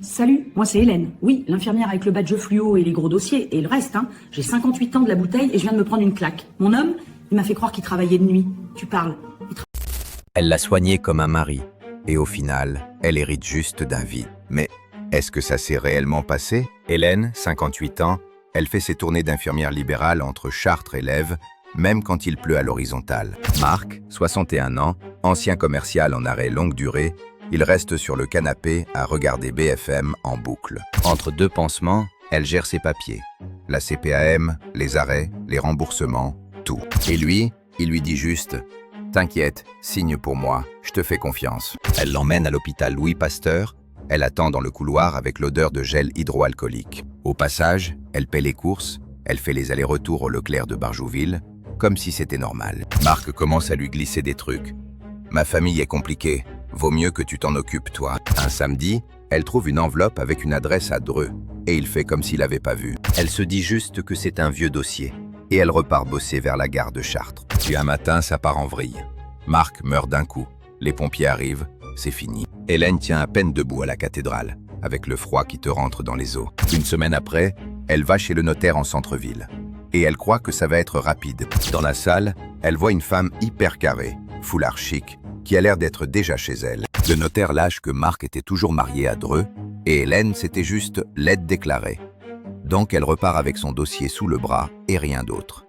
Salut, moi c'est Hélène. Oui, l'infirmière avec le badge fluo et les gros dossiers, et le reste, hein. J'ai 58 ans de la bouteille et je viens de me prendre une claque. Mon homme, il m'a fait croire qu'il travaillait de nuit. Tu parles. Elle l'a soigné comme un mari. Et au final, elle hérite juste d'un vide. Mais est-ce que ça s'est réellement passé? Hélène, 58 ans, elle fait ses tournées d'infirmière libérale entre Chartres et Lèves, même quand il pleut à l'horizontale. Marc, 61 ans, ancien commercial en arrêt longue durée, il reste sur le canapé à regarder BFM en boucle. Entre deux pansements, elle gère ses papiers. La CPAM, les arrêts, les remboursements, tout. Et lui, il lui dit juste « T'inquiète, signe pour moi, je te fais confiance ». Elle l'emmène à l'hôpital Louis Pasteur. Elle attend dans le couloir avec l'odeur de gel hydroalcoolique. Au passage, elle paie les courses, elle fait les allers-retours au Leclerc de Barjouville, comme si c'était normal. Marc commence à lui glisser des trucs. « Ma famille est compliquée, vaut mieux que tu t'en occupes toi ». Un samedi, elle trouve une enveloppe avec une adresse à Dreux, et il fait comme s'il n'avait pas vu. Elle se dit juste que c'est un vieux dossier, et elle repart bosser vers la gare de Chartres. Puis un matin, ça part en vrille. Marc meurt d'un coup, les pompiers arrivent, c'est fini. Hélène tient à peine debout à la cathédrale, avec le froid qui te rentre dans les os. Une semaine après, elle va chez le notaire en centre-ville. Et elle croit que ça va être rapide. Dans la salle, elle voit une femme hyper carrée, foulard chic, qui a l'air d'être déjà chez elle. Le notaire lâche que Marc était toujours marié à Dreux, et Hélène, c'était juste l'aide déclarée. Donc elle repart avec son dossier sous le bras et rien d'autre.